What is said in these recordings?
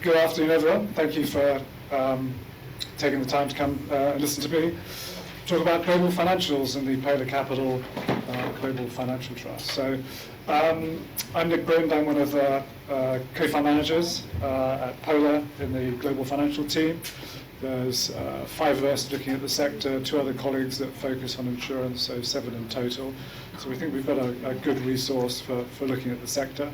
Good afternoon, everyone. Thank you for taking the time to come and listen to me talk about global financials and the Polar Capital Global Financial Trust. So I'm Nick Brind. I'm one of the co-fund managers at Polar in the global financial team. There's 5 of us looking at the sector, 2 other colleagues that focus on insurance, so 7 in total. So we think we've got a good resource for looking at the sector.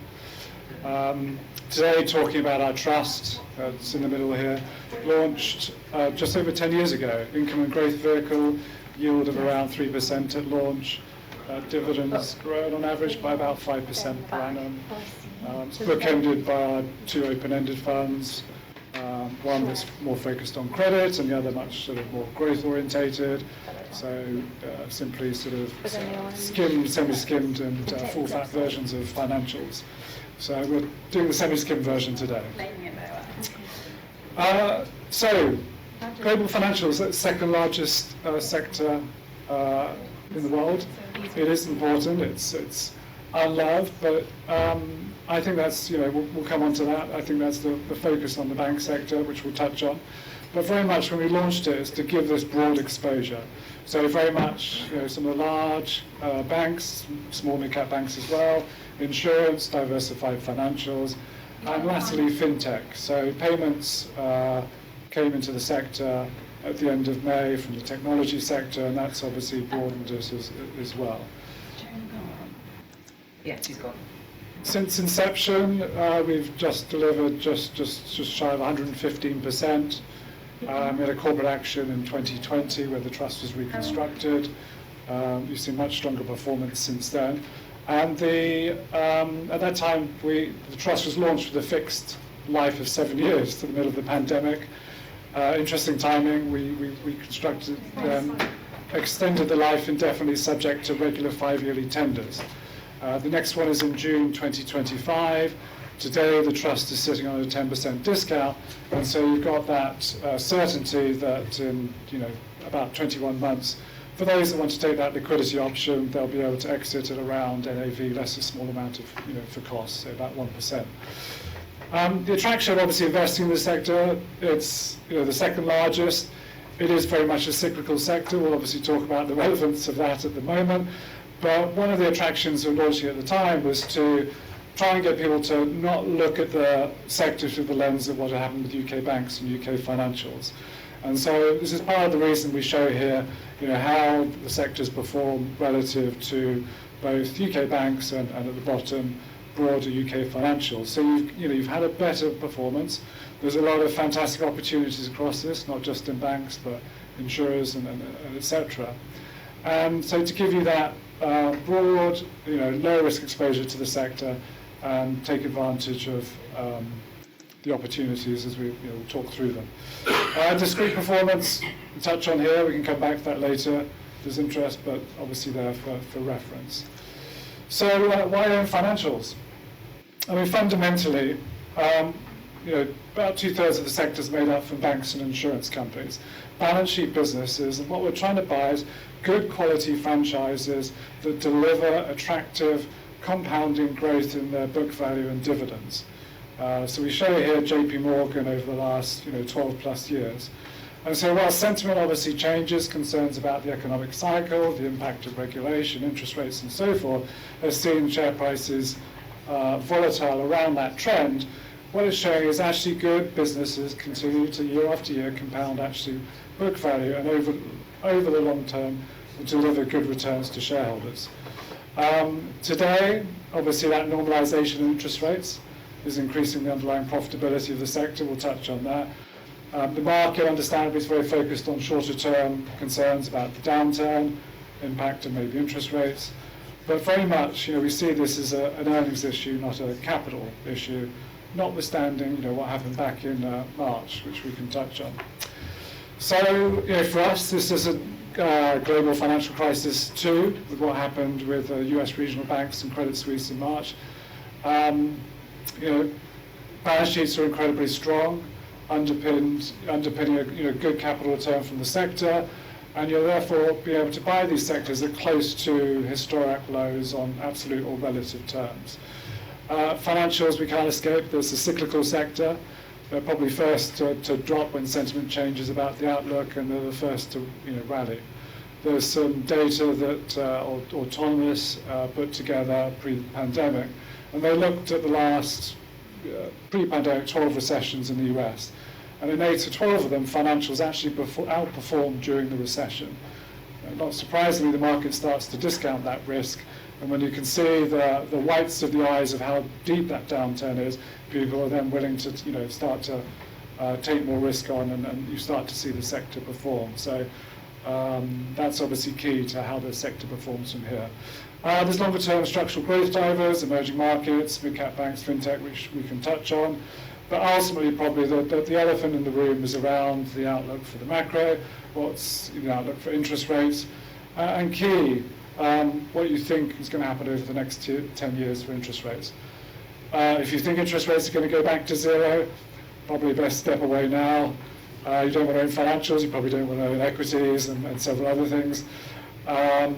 Today, talking about our trust, it's in the middle here, launched just over 10 years ago. Income and growth vehicle, yield of around 3% at launch. Dividends grown on average by about 5% per annum. It's bookended by our 2 open-ended funds, one that's more focused on credit and the other much sort of more growth-orientated. So simply sort of skimmed, semi-skimmed and full-fat versions of financials. So we're doing the semi-skim version today. So global financials, that's the second largest sector in the world. It is important. It's unloved, but I think that's, we'll come on to that. I think that's the focus on the bank sector, which we'll touch on. But very much when we launched it, is to give this broad exposure. So very much, some of the large banks, small mid-cap banks as well, insurance, diversified financials, and lastly fintech. So payments came into the sector at the end of May from the technology sector, and that's obviously broadened us as well. Yeah, he's gone. Since inception, we've just delivered just shy of 115%. We had a corporate action in 2020 where the trust was reconstructed. You've seen much stronger performance since then. And at that time, the trust was launched with a fixed life of 7 years to the middle of the pandemic. Interesting timing. We constructed, extended the life indefinitely subject to regular 5-yearly tenders. The next one is in June 2025. Today, the trust is sitting on a 10% discount, and so you've got that certainty that in about 21 months, for those that want to take that liquidity option, they'll be able to exit at around NAV less a small amount of for costs, so about 1%. The attraction of obviously investing in the sector, it's the second largest. It is very much a cyclical sector. We'll obviously talk about the relevance of that at the moment. But one of the attractions of launching at the time was to try and get people to not look at the sector through the lens of what had happened with UK banks and UK financials. And so this is part of the reason we show here, how the sectors perform relative to both UK banks and at the bottom, broader UK financials. So you've had a better performance. There's a lot of fantastic opportunities across this, not just in banks, but insurers and et cetera. And so to give you that broad, low risk exposure to the sector and take advantage of the opportunities as we talk through them. Discrete performance, we'll touch on here. We can come back to that later. There's interest, but obviously there for reference. So why own financials? I mean, fundamentally, about 2/3 of the sector is made up from banks and insurance companies, balance sheet businesses, and what we're trying to buy is good quality franchises that deliver attractive compounding growth in their book value and dividends. So we show here JP Morgan over the last 12 plus years. And so while sentiment obviously changes, concerns about the economic cycle, the impact of regulation, interest rates and so forth, has seen share prices volatile around that trend, what it's showing is actually good businesses continue to year after year compound actually book value and over the long term will deliver good returns to shareholders. Today, obviously that normalization in interest rates is increasing the underlying profitability of the sector. We'll touch on that. The market, understandably, is very focused on shorter term concerns about the downturn, impact of maybe interest rates. But very much, we see this as an earnings issue, not a capital issue, notwithstanding, what happened back in March, which we can touch on. So, for us, this is a global financial crisis too, with what happened with US regional banks and Credit Suisse in March. Balance sheets are incredibly strong, underpinning a good capital return from the sector, and you'll therefore be able to buy these sectors at close to historic lows on absolute or relative terms. Financials we can't escape. There's a cyclical sector. they're probably first to drop when sentiment changes about the outlook, and they're the first to rally. There's some data that Autonomous put together pre-pandemic, and they looked at the last pre-pandemic 12 recessions in the US. And in 8 to 12 of them, financials actually outperformed during the recession. Not surprisingly, the market starts to discount that risk, and when you can see the whites of the eyes of how deep that downturn is, people are then willing to start to take more risk on, and you start to see the sector perform. So that's obviously key to how the sector performs from here. There's longer-term structural growth drivers, emerging markets, mid-cap banks, fintech, which we can touch on. But ultimately, probably the elephant in the room is around the outlook for the macro, what's the outlook for interest rates, and key, what you think is going to happen over the next 10 years for interest rates. If you think interest rates are going to go back to zero, probably best step away now. You don't want to own financials, you probably don't want to own equities and several other things. But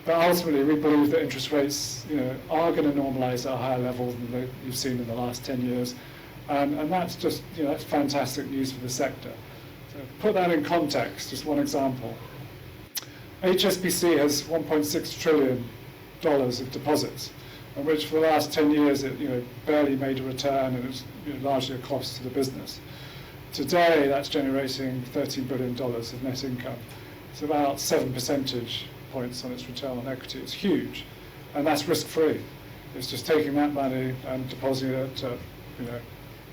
ultimately, we believe that interest rates are going to normalize at a higher level than you've seen in the last 10 years. And that's just, that's fantastic news for the sector. So put that in context, just one example. HSBC has $1.6 trillion of deposits, of which for the last 10 years it barely made a return, and it's largely a cost to the business. Today, that's generating $13 billion of net income. It's about 7 percentage points on its return on equity. It's huge, and that's risk-free. It's just taking that money and depositing it,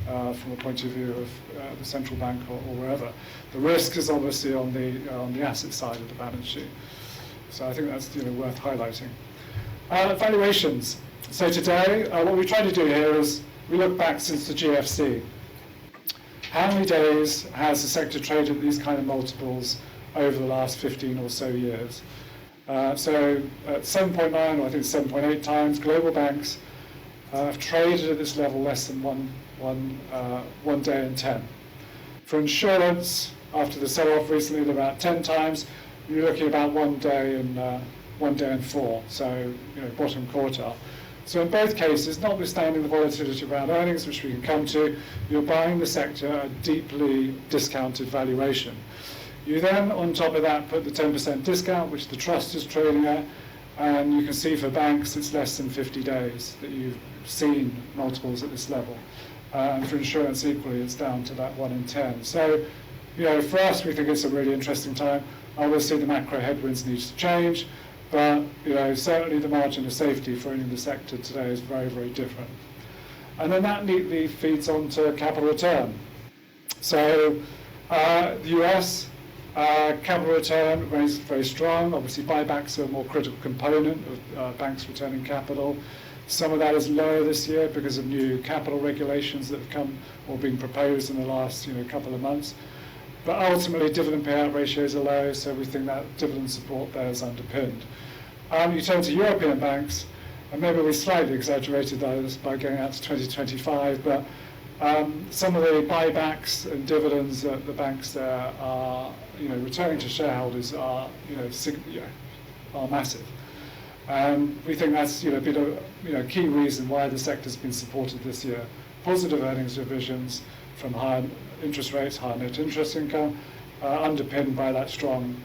from a point of view of the central bank or wherever. The risk is obviously on the asset side of the balance sheet. So I think that's worth highlighting. Valuations. So today, what we try to do here is we look back since the GFC. How many days has the sector traded at these kind of multiples over the last 15 or so years? So at 7.9, or I think 7.8 times, global banks have traded at this level less than one day in 10. For insurance, after the sell-off recently, at about 10 times, you're looking about 1 day in 4, so bottom quartile. So in both cases, notwithstanding the volatility around earnings, which we can come to, you're buying the sector at a deeply discounted valuation. You then, on top of that, put the 10% discount, which the trust is trading at, and you can see for banks, it's less than 50 days that you've seen multiples at this level. And for insurance, equally, it's down to that 1 in 10. So, for us, we think it's a really interesting time. Obviously, the macro headwinds need to change, but certainly the margin of safety for owning the sector today is very, very different. And then that neatly feeds on to capital return. So the US capital return remains very strong. Obviously, buybacks are a more critical component of banks returning capital. Some of that is lower this year because of new capital regulations that have come or been proposed in the last couple of months. But ultimately, dividend payout ratios are low, so we think that dividend support there is underpinned. You turn to European banks, and maybe we slightly exaggerated those by going out to 2025, but some of the buybacks and dividends that the banks there are returning to shareholders are massive. And we think that's been a key reason why the sector's been supported this year. Positive earnings revisions from higher interest rates, higher net interest income, underpinned by that strong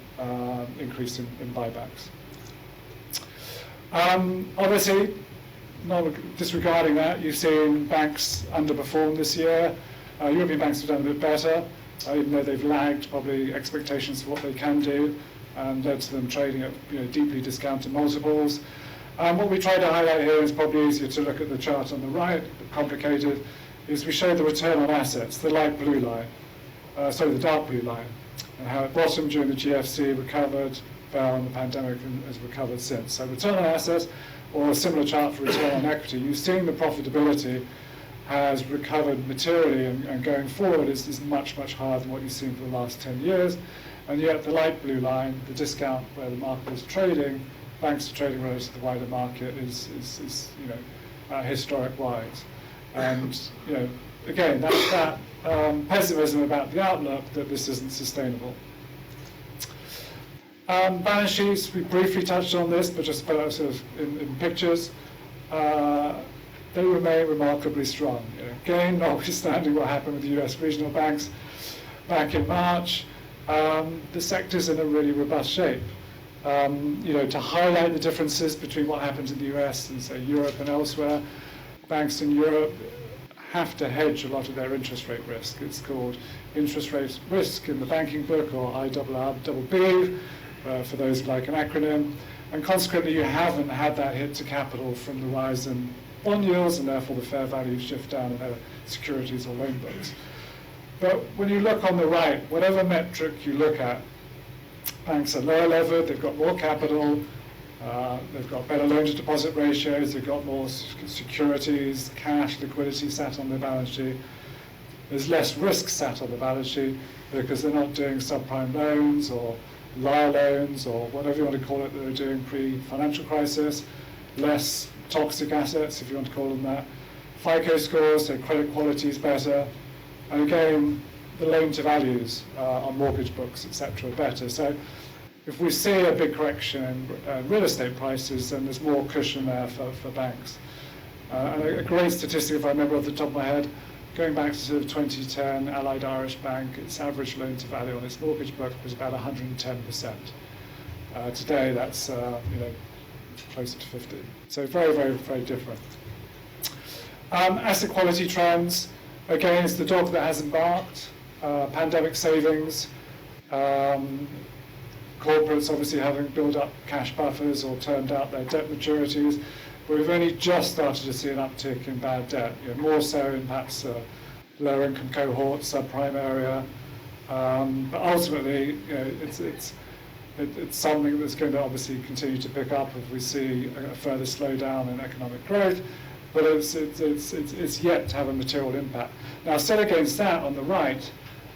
increase in buybacks. Obviously, not disregarding that, you've seen banks underperform this year. European banks have done a bit better, even though they've lagged probably expectations for what they can do, and led to them trading at deeply discounted multiples. What we try to highlight here is probably easier to look at the chart on the right, but complicated, is we show the return on assets, the light blue line, the dark blue line, and how it bottomed during the GFC, recovered, fell in the pandemic, and has recovered since. So return on assets, or a similar chart for return on equity, you've seen the profitability has recovered materially, and going forward is much, much higher than what you've seen for the last 10 years. And yet the light blue line, the discount where the market is trading, banks are trading relative to the wider market, is historic wise. And again, that pessimism about the outlook that this isn't sustainable. Balance sheets, we briefly touched on this, but just put it sort of in pictures. they remain remarkably strong. Again, notwithstanding what happened with the US regional banks back in March, the sector's in a really robust shape. To highlight the differences between what happens in the US and, say, Europe and elsewhere, banks in Europe have to hedge a lot of their interest rate risk. It's called interest rate risk in the banking book, or IRRBB, for those who like an acronym. And consequently, you haven't had that hit to capital from the rise in bond yields, and therefore the fair value shift down in their securities or loan books. But when you look on the right, whatever metric you look at, banks are lower levered, they've got more capital, they've got better loan-to-deposit ratios, they've got more securities, cash, liquidity sat on their balance sheet. There's less risk sat on the balance sheet because they're not doing subprime loans or liar loans or whatever you want to call it that they were doing pre-financial crisis. Less toxic assets, if you want to call them that. FICO scores, so credit quality is better. And again, the loan to values on mortgage books, etc., are better. So if we see a big correction in real estate prices, then there's more cushion there for banks. And a great statistic, if I remember off the top of my head, going back to sort of 2010, Allied Irish Bank, its average loan to value on its mortgage book was about 110%. Today, that's closer to 50. So very, very, very different. Asset quality trends. Again, it's the dog that hasn't barked. Pandemic savings, corporates obviously having built up cash buffers or turned out their debt maturities. But we've only just started to see an uptick in bad debt, more so in perhaps lower income cohorts, subprime area. But ultimately, it's something that's going to obviously continue to pick up if we see a further slowdown in economic growth. But it's yet to have a material impact. Now, set against that on the right,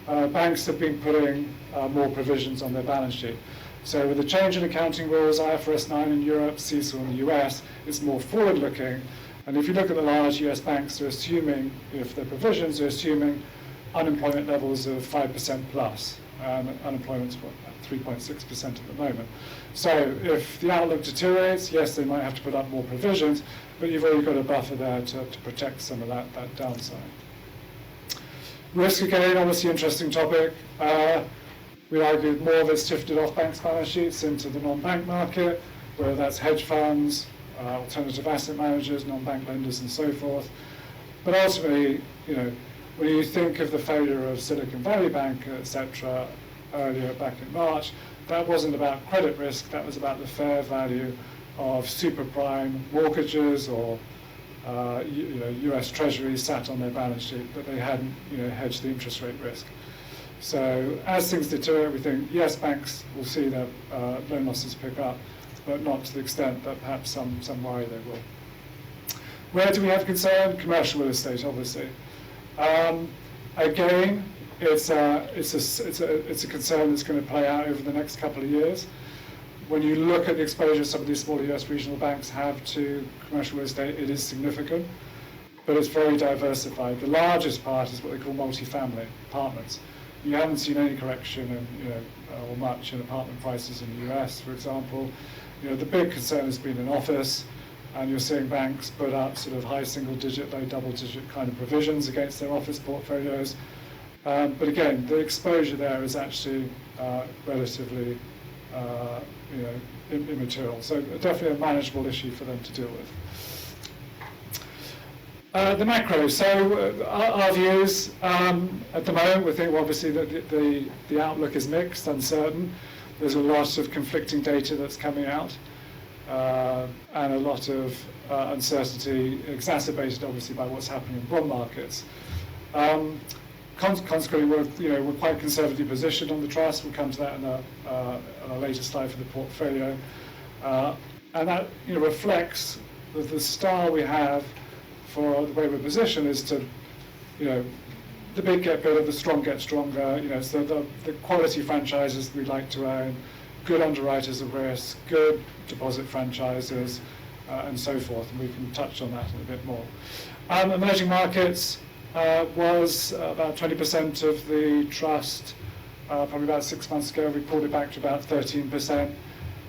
banks have been putting more provisions on their balance sheet. So with the change in accounting rules, IFRS 9 in Europe, CECL in the US, it's more forward-looking. And if you look at the large US banks, they're assuming, if they're provisions, they're assuming unemployment levels of 5% plus. Unemployment's 3.6% at the moment. So if the outlook deteriorates, yes, they might have to put up more provisions, but you've already got a buffer there to protect some of that downside. Risk, again, obviously interesting topic. We argued more of it's shifted off banks' balance sheets into the non-bank market, whether that's hedge funds, alternative asset managers, non-bank lenders, and so forth. But ultimately, when you think of the failure of Silicon Valley Bank, etc., earlier back in March, that wasn't about credit risk, that was about the fair value of super prime mortgages or US Treasuries sat on their balance sheet, but they hadn't hedged the interest rate risk. So as things deteriorate, we think, yes, banks will see their loan losses pick up, but not to the extent that perhaps some worry they will. Where do we have concern? Commercial real estate, obviously. Again, it's a concern that's going to play out over the next couple of years. When you look at the exposure some of these smaller US regional banks have to commercial real estate, it is significant, but it's very diversified. The largest part is what they call multifamily apartments. You haven't seen any correction or much in apartment prices in the US, for example. The big concern has been in office, and you're seeing banks put up sort of high single-digit, low double-digit kind of provisions against their office portfolios. But again, the exposure there is actually relatively immaterial. So definitely a manageable issue for them to deal with. The macro. So our views at the moment, we think obviously that the outlook is mixed, uncertain. There's a lot of conflicting data that's coming out, and a lot of uncertainty, exacerbated obviously by what's happening in bond markets. Consequently, we're quite conservatively positioned on the trust. We'll come to that on a later slide for the portfolio, and that reflects the style we have for the way we're positioned is to, the big get better, the strong get stronger. So the quality franchises we like to own, good underwriters of risk, good deposit franchises, and so forth. And we can touch on that in a bit more. Emerging markets was about 20% of the trust. Probably about 6 months ago, we pulled it back to about 13%.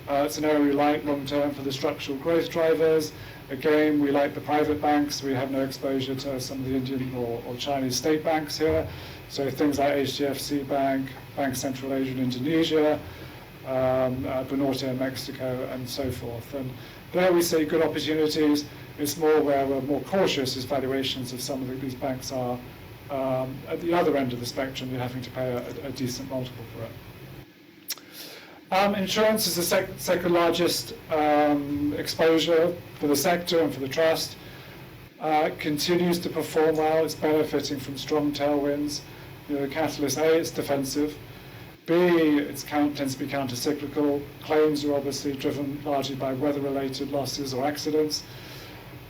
It's an area we like long term for the structural growth drivers. Again, we like the private banks. We have no exposure to some of the Indian or Chinese state banks here. So things like HDFC Bank, Bank Central Asia in Indonesia, Banorte in Mexico, and so forth. And there we see good opportunities. It's more where we're more cautious as valuations of some of these banks are at the other end of the spectrum. You're having to pay a decent multiple for it. Insurance is the second largest exposure for the sector and for the trust. Continues to perform well. It's benefiting from strong tailwinds. The catalyst, A, it's defensive. B, it tends to be counter-cyclical. Claims are obviously driven largely by weather-related losses or accidents.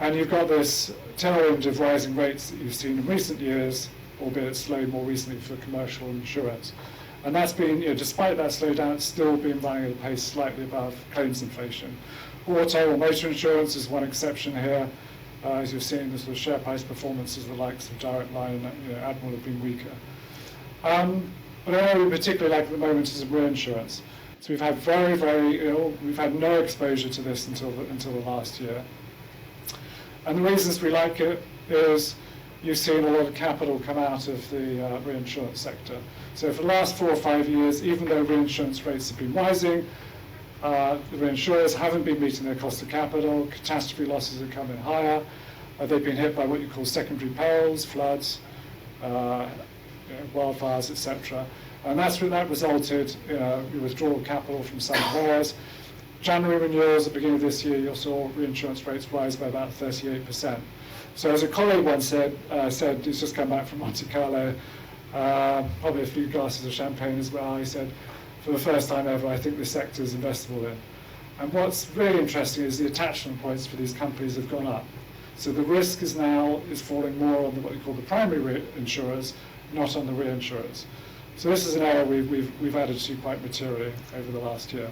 And you've got this tailwind of rising rates that you've seen in recent years, albeit slowed more recently for commercial insurance. And that's been, despite that slowdown, it's still been running at a pace slightly above claims inflation. Auto or motor insurance is one exception here. As you've seen, the sort of share price performances, the likes of Direct Line and Admiral have been weaker. But an area we particularly like at the moment is reinsurance. So we've had we've had no exposure to this until the last year. And the reasons we like it is you've seen a lot of capital come out of the reinsurance sector. So for the last 4 or 5 years, even though reinsurance rates have been rising, the reinsurers haven't been meeting their cost of capital. Catastrophe losses have come in higher. They've been hit by what you call secondary perils, floods, wildfires, etc. And that resulted in withdrawal of capital from some players. January renewals at the beginning of this year, you saw reinsurance rates rise by about 38%. So as a colleague once said, he's just come back from Monte Carlo, probably a few glasses of champagne as well. He said, for the first time ever, I think this sector is investable in. And what's really interesting is the attachment points for these companies have gone up. So the risk is falling more on what we call the primary insurers, not on the reinsurers. So this is an area we've added to quite materially over the last year.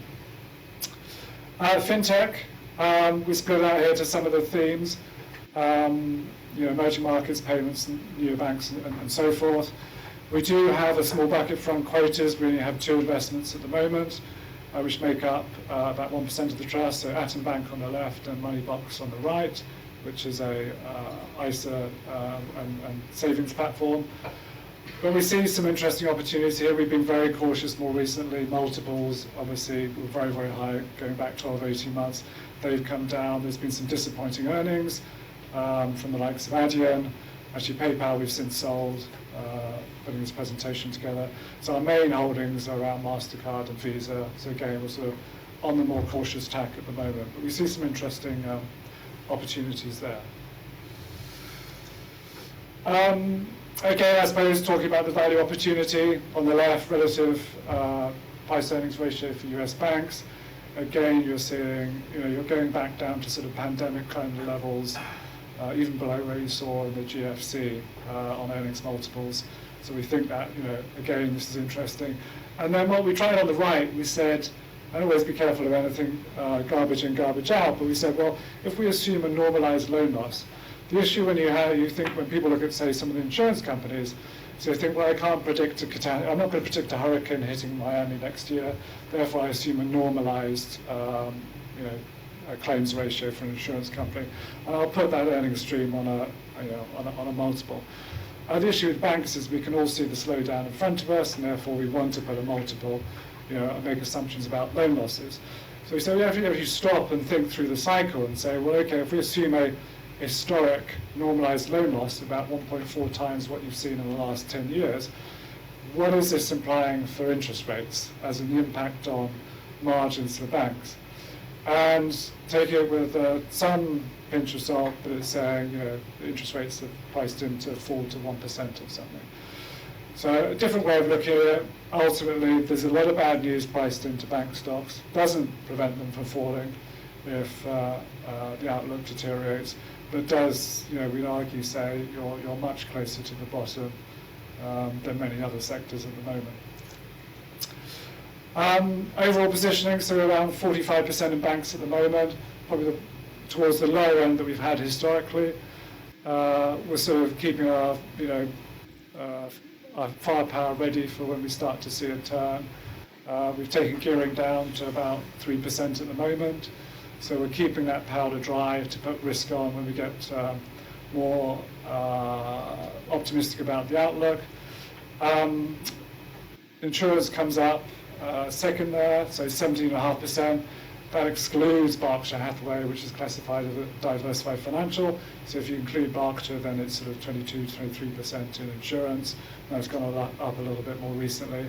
FinTech, we split out here to some of the themes. Emerging markets, payments, neobanks, and so forth. We do have a small bucket from Quoted. We only have 2 investments at the moment, which make up about 1% of the trust. So Atom Bank on the left and Moneybox on the right, which is a ISA and savings platform. But we see some interesting opportunities here. We've been very cautious more recently. Multiples, obviously, were very, very high going back 12, 18 months. They've come down. There's been some disappointing earnings from the likes of Adyen. Actually, PayPal we've since sold, putting this presentation together. So our main holdings are around MasterCard and Visa. So again, we're sort of on the more cautious tack at the moment. But we see some interesting opportunities there. Again, I suppose talking about the value opportunity on the left, relative price-earnings ratio for US banks. Again, you're seeing, you're going back down to sort of pandemic kind of levels, even below where you saw in the GFC on earnings multiples. So we think that, again, this is interesting. And then what we tried on the right, we said, and always be careful of anything garbage in, garbage out, but we said, well, if we assume a normalized loan loss, the issue when when people look at, say, some of the insurance companies, so they think, well, I can't predict I'm not going to predict a hurricane hitting Miami next year, therefore I assume a normalized, a claims ratio for an insurance company, and I'll put that earnings stream on a multiple. The issue with banks is we can all see the slowdown in front of us, and therefore we want to put a multiple, and make assumptions about loan losses. So we say, well, if you stop and think through the cycle and say, well, okay, if we assume a historic normalized loan loss, about 1.4 times what you've seen in the last 10 years, what is this implying for interest rates as an impact on margins for banks? And take it with some pinch of salt, but it's saying, the interest rates are priced in to fall to 1% or something. So a different way of looking at it, ultimately, there's a lot of bad news priced into bank stocks. Doesn't prevent them from falling if the outlook deteriorates, but does, we'd argue, say, you're much closer to the bottom than many other sectors at the moment. Overall positioning, so around 45% in banks at the moment, probably towards the lower end that we've had historically. We're sort of keeping our, our firepower ready for when we start to see a turn. We've taken gearing down to about 3% at the moment, so we're keeping that powder dry to put risk on when we get more optimistic about the outlook. Insurance comes up second there, so 17.5%. That excludes Berkshire Hathaway, which is classified as a diversified financial. So if you include Berkshire, then it's sort of 22, 23% in insurance. And that's gone up a little bit more recently.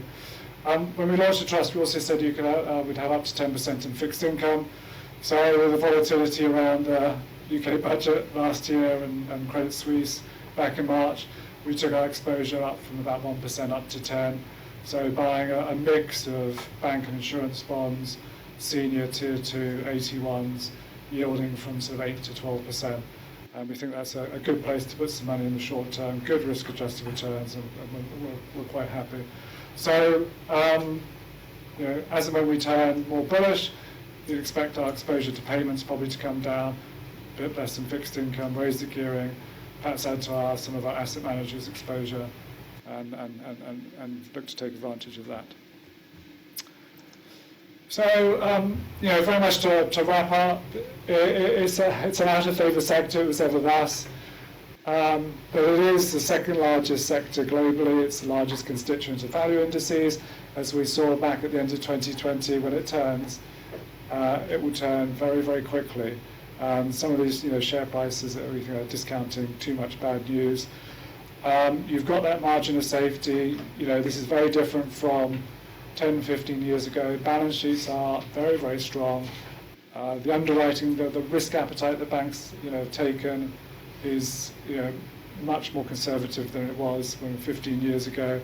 When we launched the trust, we also said you could we'd have up to 10% in fixed income. So with the volatility around the UK budget last year and Credit Suisse back in March, we took our exposure up from about 1% up to 10%. So buying a mix of bank and insurance bonds, senior tier 2 AT1s, yielding from sort of 8 to 12%. And we think that's a good place to put some money in the short term, good risk-adjusted returns, and we're quite happy. So, as and when we turn more bullish, you'd expect our exposure to payments probably to come down, a bit less than fixed income, raise the gearing, perhaps add to some of our asset managers' exposure, and look to take advantage of that. So, very much to wrap up, it's an out-of-favour sector. It was ever thus. But it is the second largest sector globally. It's the largest constituent of value indices. As we saw back at the end of 2020, when it turns, it will turn very, very quickly. Some of these share prices are discounting too much bad news. You've got that margin of safety. This is very different from 10, 15 years ago. Balance sheets are very, very strong. The underwriting, the risk appetite that banks have taken is much more conservative than it was 15 years ago.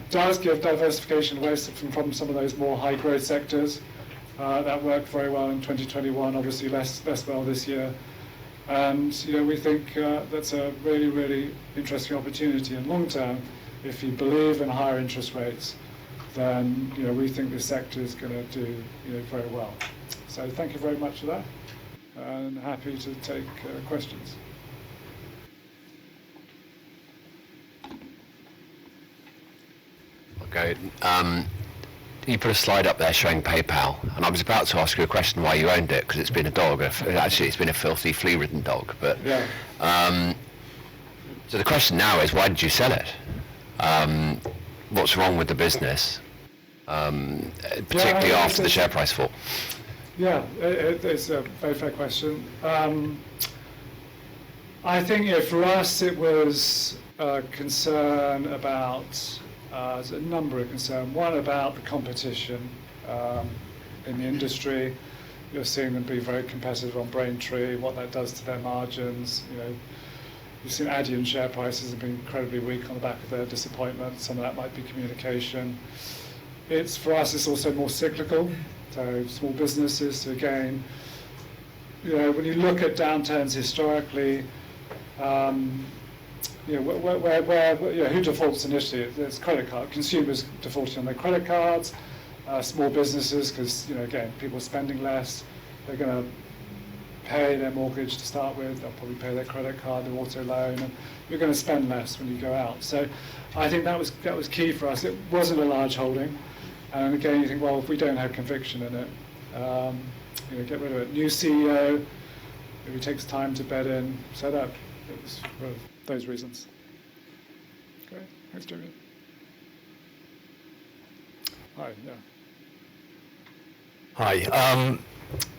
Does give diversification away from some of those more high growth sectors that worked very well in 2021, obviously less well this year. And we think that's a really, really interesting opportunity. And long term, if you believe in higher interest rates, then we think this sector is going to do very well. So thank you very much for that, and happy to take questions. Okay. You put a slide up there showing PayPal, and I was about to ask you a question why you owned it, because it's been a dog. Actually, it's been a filthy flea-ridden dog. But yeah. So the question now is, why did you sell it? What's wrong with the business, particularly after the share price fall? Yeah, it's a very fair question. I think for us it was a concern about, there's a number of concerns. One about the competition in the industry. You're seeing them be very competitive on Braintree, what that does to their margins. You've seen Adyen share prices have been incredibly weak on the back of their disappointment. Some of that might be communication. For us, it's also more cyclical. So small businesses, so again, when you look at downturns historically, who defaults initially? It's credit card. Consumers defaulting on their credit cards, small businesses, because again, people are spending less. They're going to pay their mortgage to start with. They'll probably pay their credit card, their auto loan, and you're going to spend less when you go out. So I think that was key for us. It wasn't a large holding. And again, you think, well, if we don't have conviction in it, get rid of it. New CEO, maybe takes time to bed in. So it was for those reasons. Great, thanks, Jimmy. Hi, yeah. Hi.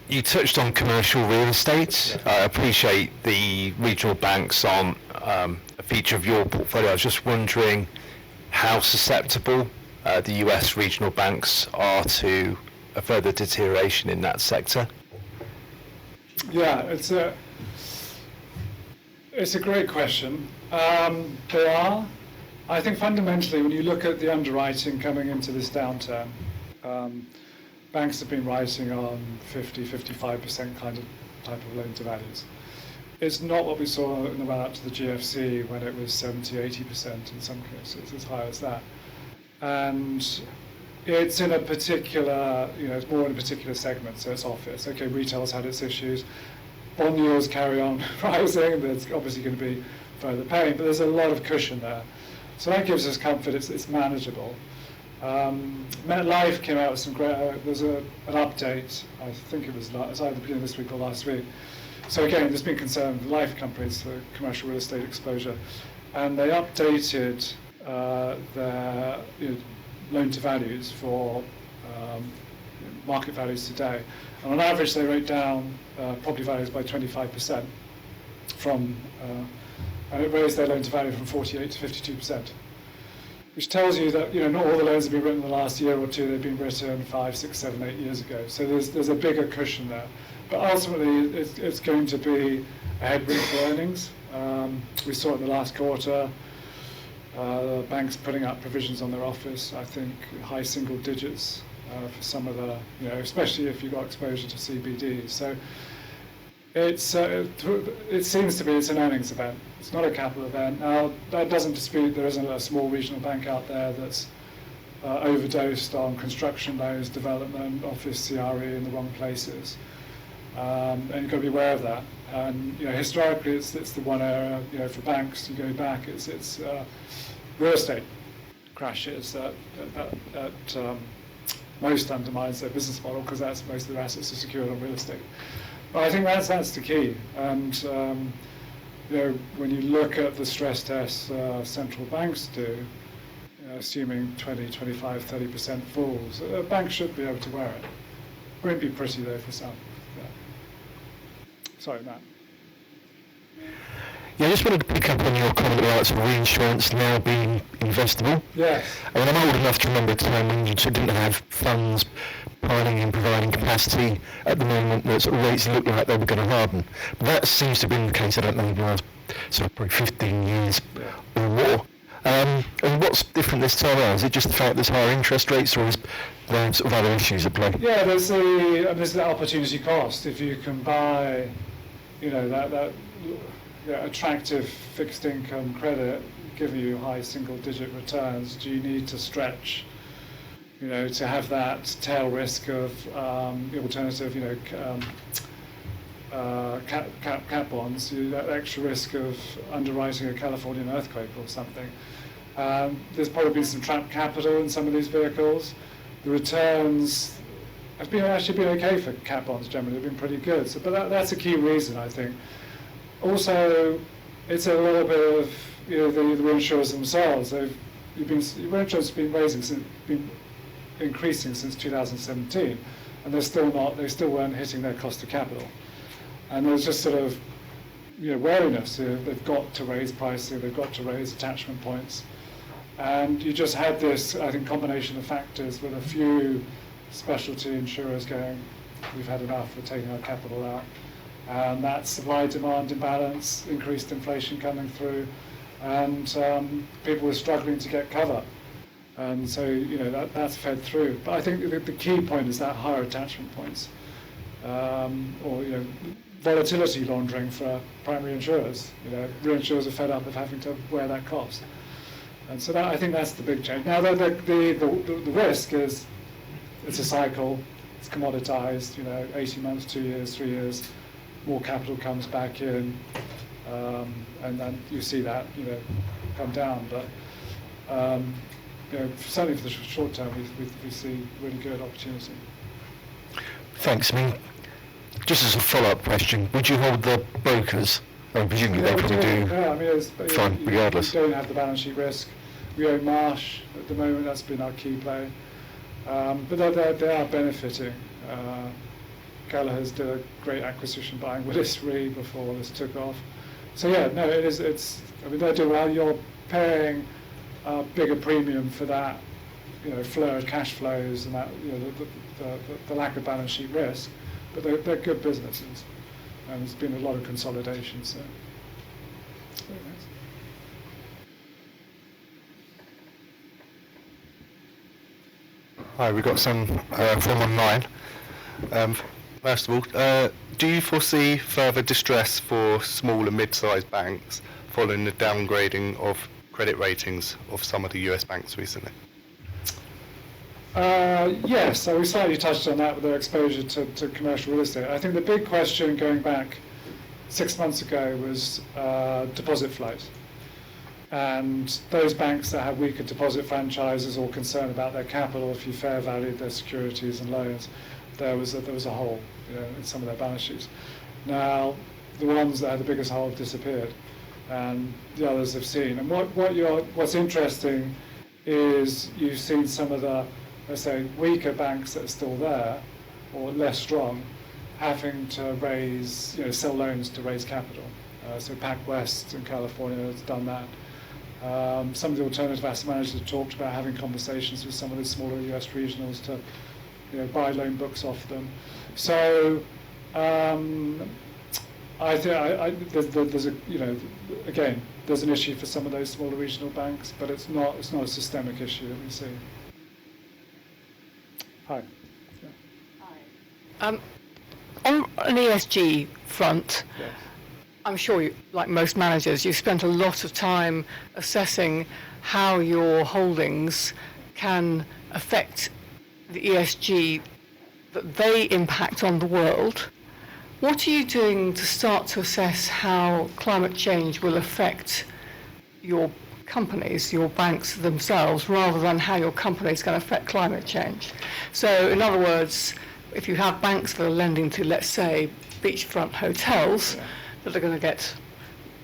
You touched on commercial real estate. Yeah. I appreciate the regional banks aren't a feature of your portfolio. I was just wondering how susceptible the US regional banks are to a further deterioration in that sector. Yeah, it's a great question. They are. I think fundamentally, when you look at the underwriting coming into this downturn, banks have been writing on 50, 55% type of loan to values. It's not what we saw in the run up to the GFC when it was 70, 80% in some cases, as high as that. And it's in a particular, it's more in a particular segment, so it's office. Okay, retail's had its issues. Bond yields carry on rising. There's obviously going to be further pain, but there's a lot of cushion there. So that gives us comfort. It's manageable. MetLife came out with some great, there's an update, I think it was either the beginning of this week or last week. So again, there's been concern with life companies for commercial real estate exposure, and they updated their loan to values for market values today. And on average, they wrote down property values by 25% from, and it raised their loan to value from 48 to 52%. Which tells you that not all the loans have been written in the last year or two. They've been written 5, 6, 7, 8 years ago. So there's a bigger cushion there. But ultimately, it's going to be a headwind for earnings. We saw it in the last quarter. Banks putting up provisions on their office. I think high single digits for some of the, especially if you've got exposure to CBD. So it seems to be it's an earnings event. It's not a capital event. Now, that doesn't dispute there isn't a small regional bank out there that's overdosed on construction loans, development, office, CRE in the wrong places. And you've got to be aware of that. And historically, it's the one area. For banks, you go back, it's real estate crashes that most undermines their business model because that's most of their assets are secured on real estate. But I think that's the key. And when you look at the stress tests central banks do, assuming 20, 25, 30% falls, a bank should be able to wear it. Won't be pretty though for some. Yeah. Sorry, Matt. Yeah, I just wanted to pick up on your comment about sort of reinsurance now being investable. Yes. I mean, I'm old enough to remember a time when you didn't have funds piling and providing capacity at the moment that sort of rates looked like they were going to harden. But that seems to have been the case, I don't know, in the last sort of probably 15 years or more. And what's different this time around? Is it just the fact there's higher interest rates, or is there sort of other issues at play? Yeah, there's the opportunity cost. If you can buy, that attractive fixed income credit giving you high single digit returns, do you need to stretch, to have that tail risk of the alternative, cat bonds, that extra risk of underwriting a Californian earthquake or something. There's probably been some trapped capital in some of these vehicles. The returns have actually been okay for cat bonds generally. They've been pretty good. So, but that's a key reason, I think. Also, it's a little bit of the reinsurers themselves. Reinsurance has been increasing since 2017, and they still weren't hitting their cost of capital. And there's just sort of wariness. They've got to raise pricing, they've got to raise attachment points. And you just had this, I think, combination of factors with a few specialty insurers going, we've had enough, we're taking our capital out. And that supply-demand imbalance, increased inflation coming through, and people were struggling to get cover. And so, that's fed through. But I think the key point is that higher attachment points, or volatility laundering for primary insurers. Reinsurers are fed up of having to wear that cost. And so I think that's the big change. Now, the risk is it's a cycle, it's commoditized, 18 months, 2 years, 3 years, more capital comes back in, and then you see that, come down. But certainly for the short term, we see really good opportunity. Thanks. I mean, just as a follow-up question, would you hold the brokers? Presumably they probably do. Yeah, I mean, fine, regardless. We don't have the balance sheet risk. We own Marsh at the moment. That's been our key play. But they are benefiting. Gallagher's did a great acquisition buying Willis Re before this took off. So yeah, no, it is. They do well. You're paying a bigger premium for that, flow of cash flows and that, the lack of balance sheet risk. But they're good businesses, and there's been a lot of consolidation. So. Hi, we've got some from online. First of all, do you foresee further distress for small and mid-sized banks following the downgrading of credit ratings of some of the US banks recently? Yes, so we slightly touched on that with their exposure to commercial real estate. I think the big question going back 6 months ago was deposit flows. And those banks that have weaker deposit franchises or concern about their capital, if you fair valued their securities and loans, there was a hole, in some of their balance sheets. Now, the ones that had the biggest hole have disappeared, and the others have seen. And what's interesting is you've seen some of the, let's say, weaker banks that are still there, or less strong, having to raise, sell loans to raise capital. So PacWest in California has done that. Some of the alternative asset managers have talked about having conversations with some of the smaller US regionals to, buy loan books off them. So I think there's again, there's an issue for some of those smaller regional banks, but it's not a systemic issue that we see. Hi. Yeah. On an ESG front, Yes. I'm sure, like most managers, you've spent a lot of time assessing how your holdings can affect the ESG that they impact on the world. What are you doing to start to assess how climate change will affect your companies, your banks themselves, rather than how your company is going to affect climate change? So, in other words, if you have banks that are lending to, let's say, beachfront hotels, that are going to get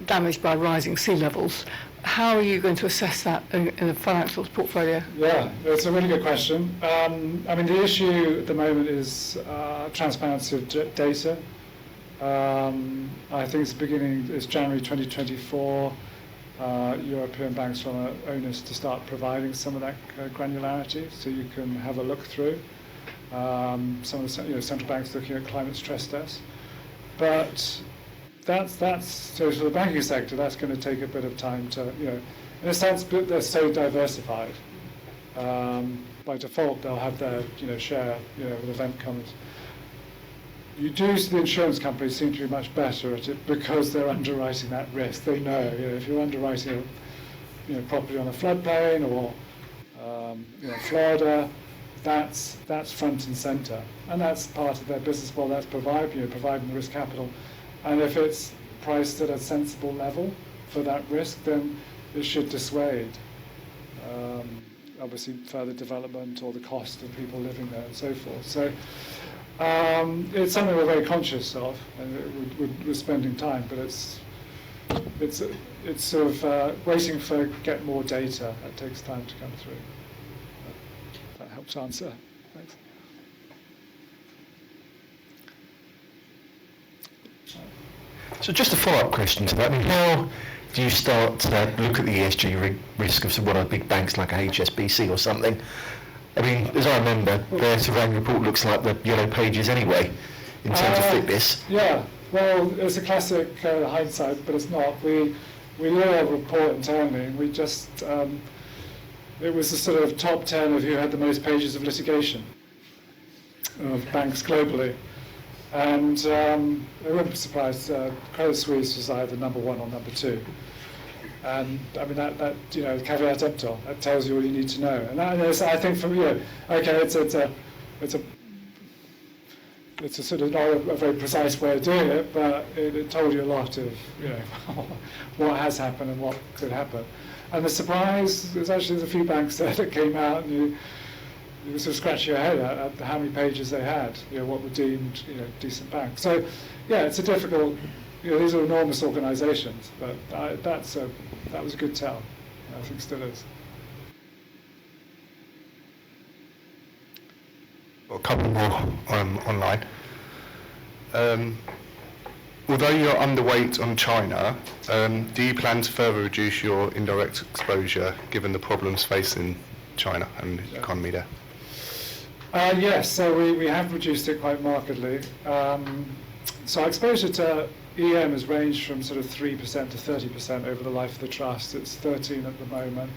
damaged by rising sea levels, how are you going to assess that in a financial portfolio? Yeah, it's a really good question. The issue at the moment is transparency of data. I think it's January 2024. European banks are on onus to start providing some of that granularity, so you can have a look through. Some of the central banks looking at climate stress tests, but that's so for the banking sector, that's going to take a bit of time to, in a sense, they're so diversified. By default, they'll have their, share, when the event comes. You do see the insurance companies seem to be much better at it because they're underwriting that risk. They know, if you're underwriting, property on a floodplain or, Florida, that's front and center, and that's part of their business model. That's providing the risk capital. And if it's priced at a sensible level for that risk, then it should dissuade, obviously, further development or the cost of people living there and so forth. So it's something we're very conscious of, and we're spending time, but it's sort of waiting for get more data. That takes time to come through. That helps answer. Thanks. So just a follow-up question to that. How do you start to look at the ESG risk of one of the big banks like HSBC or something? As I remember, their surveying report looks like the yellow pages anyway, in terms of thickness. Yeah, well, it's a classic hindsight, but it's not. We do a report internally, and we just, it was the sort of top 10 of who had the most pages of litigation of banks globally. And I wouldn't be surprised, Credit Suisse was either number 1 or number 2. And that caveat emptor, that tells you all you need to know. And that is, I think, from it's a sort of not a very precise way of doing it, but it told you a lot of what has happened and what could happen. And the surprise, there's actually a few banks there that came out, and you sort of scratch your head at how many pages they had, what were deemed, decent banks. So, yeah, it's a difficult, these are enormous organisations, but that was a good tell. I think still is. A couple more online. Although you're underweight on China, do you plan to further reduce your indirect exposure given the problems facing China and the economy there? Yes, so we have reduced it quite markedly. So our exposure to EM has ranged from sort of 3% to 30% over the life of the trust. It's 13 at the moment.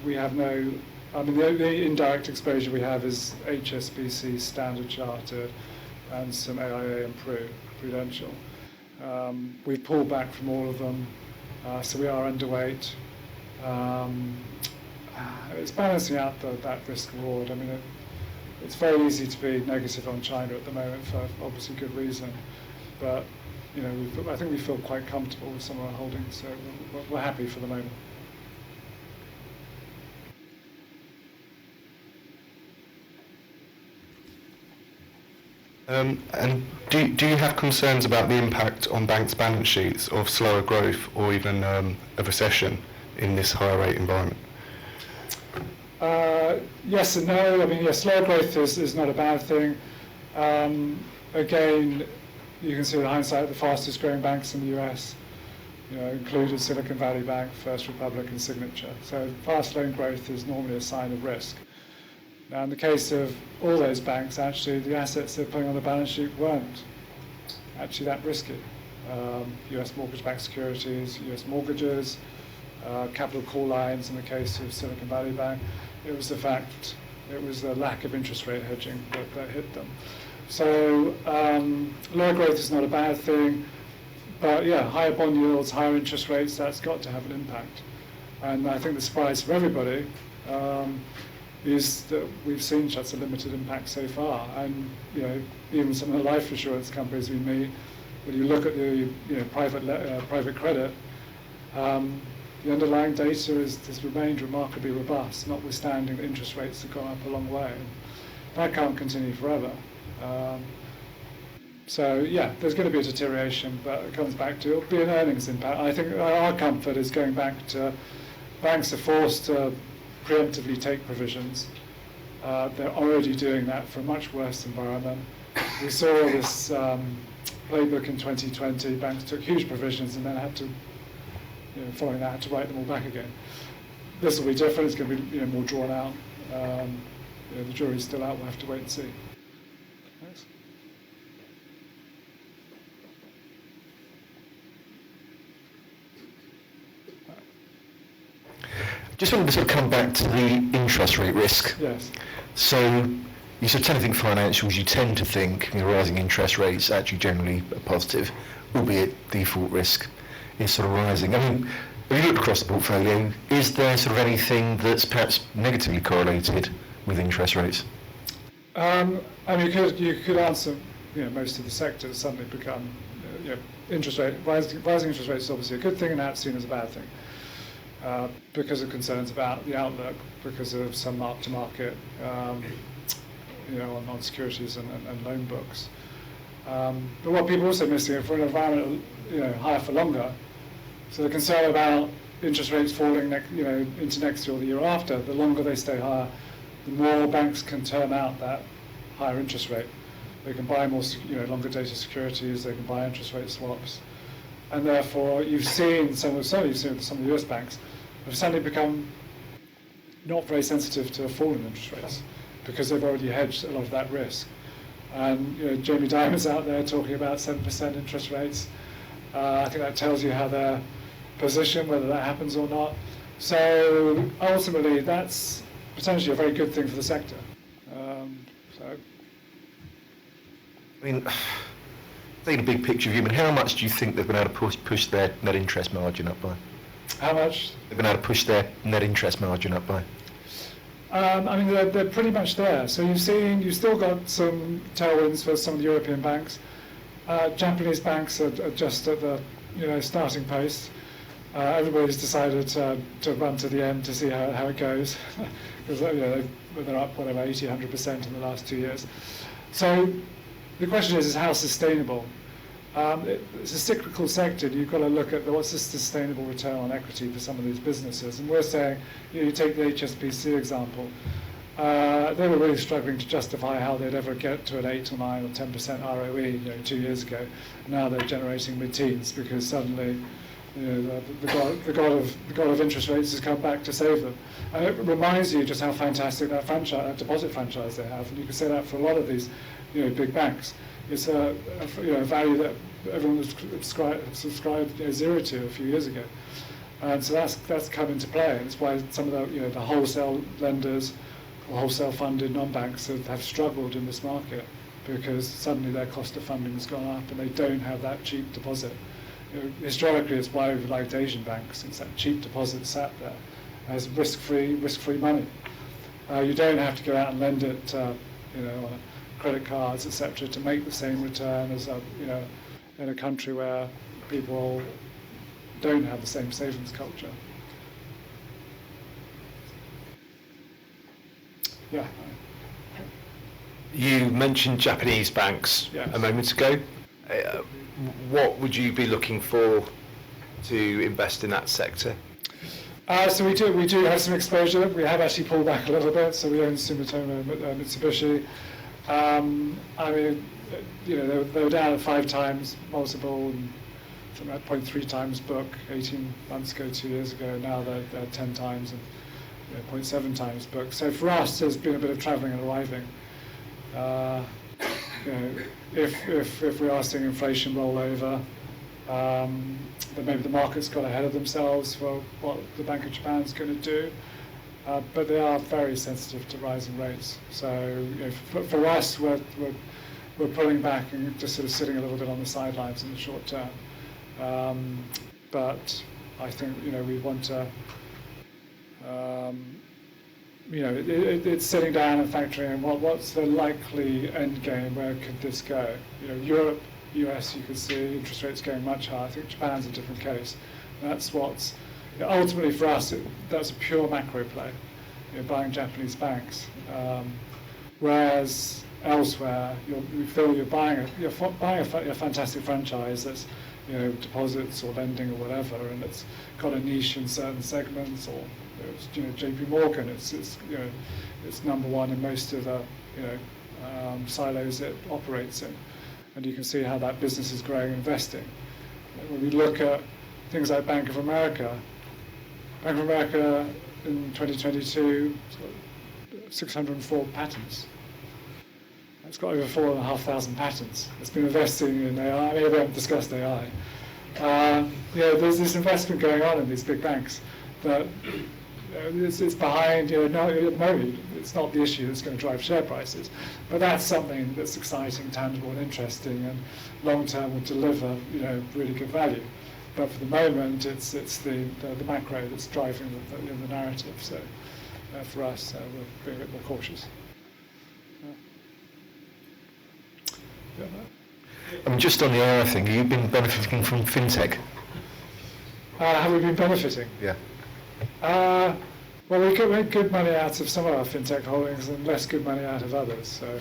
We have no, the indirect exposure we have is HSBC, Standard Chartered, and some AIA and Prudential. We've pulled back from all of them, so we are underweight. It's balancing out that risk reward. It's very easy to be negative on China at the moment for obviously good reason, but I think we feel quite comfortable with some of our holdings, so we're happy for the moment. And do you have concerns about the impact on banks' balance sheets of slower growth or even a recession in this higher rate environment? Yes and no. I mean, yes, slower growth is not a bad thing. Again, you can see with hindsight the fastest growing banks in the US, included Silicon Valley Bank, First Republic, and Signature. So fast loan growth is normally a sign of risk. Now, in the case of all those banks, actually, the assets they're putting on the balance sheet weren't actually that risky. US mortgage-backed securities, US mortgages, capital call lines in the case of Silicon Valley Bank. It was the lack of interest rate hedging that hit them. So lower growth is not a bad thing, but yeah, higher bond yields, higher interest rates, that's got to have an impact. And I think the surprise for everybody is that we've seen such a limited impact so far. And even some of the life insurance companies we meet, when you look at the private credit, the underlying data has remained remarkably robust, notwithstanding that interest rates have gone up a long way. That can't continue forever. So yeah, there's going to be a deterioration, but it comes back to it'll be an earnings impact. I think our comfort is going back to banks are forced to preemptively take provisions. They're already doing that for a much worse environment. We saw this playbook in 2020. Banks took huge provisions and then had to, following that, had to write them all back again. This will be different. It's going to be more drawn out. The jury's still out. We'll have to wait and see. Thanks. Just wanted to sort of come back to the interest rate risk. Yes. So you sort of tend to think financials, you tend to think rising interest rates actually generally are positive, albeit default risk is sort of rising. I mean, if you look across the portfolio, is there sort of anything that's perhaps negatively correlated with interest rates? I mean, you could answer, most of the sectors suddenly become, rising interest rates is obviously a good thing, and that's seen as a bad thing. Because of concerns about the outlook, because of some mark-to-market, on securities and loan books. But what people are also missing, for an environment, higher for longer, so the concern about interest rates falling, into next year or the year after, the longer they stay higher, the more banks can term out that higher interest rate. They can buy more, longer dated securities. They can buy interest rate swaps, and therefore you've seen some of the US banks have suddenly become not very sensitive to a fall in interest rates because they've already hedged a lot of that risk. And Jamie Dimon's out there talking about 7% interest rates. I think that tells you how they're positioned, whether that happens or not. So ultimately, that's potentially a very good thing for the sector. I mean, taking a big picture view, how much do you think they've been able to push their net interest margin up by? How much? They've been able to push their net interest margin up by? I mean, they're pretty much there. So you've still got some tailwinds for some of the European banks. Japanese banks are just at the starting pace. Everybody's decided to run to the end to see how it goes, because they're up 80-100% in the last 2 years. So the question is how sustainable. It's a cyclical sector. You've got to look at what's the sustainable return on equity for some of these businesses. And we're saying, you take the HSBC example. They were really struggling to justify how they'd ever get to an 8 or 9 or 10% ROE 2 years ago. Now they're generating mid-teens because suddenly the god of interest rates has come back to save them. And it reminds you just how fantastic that deposit franchise they have. And you can say that for a lot of these big banks. It's a value that everyone was subscribed zero to a few years ago, and so that's come into play. And it's why some of the wholesale lenders or wholesale funded non-banks have struggled in this market, because suddenly their cost of funding has gone up and they don't have that cheap deposit. Historically, it's why we've liked Asian banks. It's that cheap deposit sat there as risk-free money. You don't have to go out and lend it, on credit cards, etc., to make the same return as in a country where people don't have the same savings culture. Yeah. You mentioned Japanese banks Yes. a moment ago. What would you be looking for to invest in that sector? So we do have some exposure. We have actually pulled back a little bit. So we own Sumitomo Mitsubishi. I mean, they were down at 5 times multiple and something like 0.3 times book 18 months ago, 2 years ago. Now they're 10 times and 0.7 times book. So for us, there's been a bit of travelling and arriving. If we are seeing inflation roll over, then maybe the market's got ahead of themselves for what the Bank of Japan is going to do. But they are very sensitive to rising rates. So for us, we're pulling back and just sort of sitting a little bit on the sidelines in the short term. But I think we want to. It's sitting down and factoring in what's the likely end game, where could this go? Europe, US, you could see interest rates going much higher. I think Japan's a different case. That's what's ultimately for us. That's a pure macro play, buying Japanese banks. Whereas elsewhere, you feel you're buying a fantastic franchise that's deposits or lending or whatever, and it's got a niche in certain segments, or JP Morgan, it's number one in most of the silos it operates in, and you can see how that business is growing and investing. When we look at things like Bank of America in 2022, 604 patents. It's got over 4,500 patents. It's been investing in AI. I mean, we haven't discussed AI. There's this investment going on in these big banks that it's behind. No, it's not the issue that's going to drive share prices, but that's something that's exciting, tangible, and interesting, and long term will deliver really good value. But for the moment, it's the macro that's driving the narrative. So for us, we're being a bit more cautious. I mean, just on the AI thing, you've been benefiting from fintech. Have we been benefiting? Yeah. Well, we make good money out of some of our fintech holdings and less good money out of others. So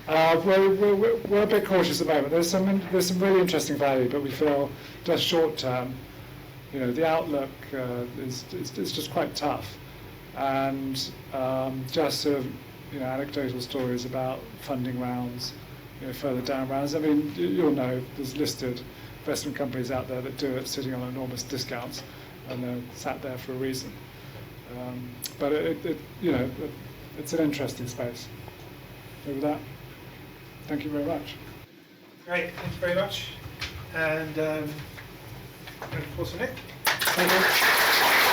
we're a bit cautious at the moment. There's some really interesting value, but we feel just short term, the outlook is just quite tough, and just sort of anecdotal stories about funding rounds, further down rounds. I mean, you'll know there's listed investment companies out there that do it sitting on enormous discounts, and they're sat there for a reason. But it's an interesting space. With that, thank you very much. Great, thank you very much. And of course, Nick. Thank you.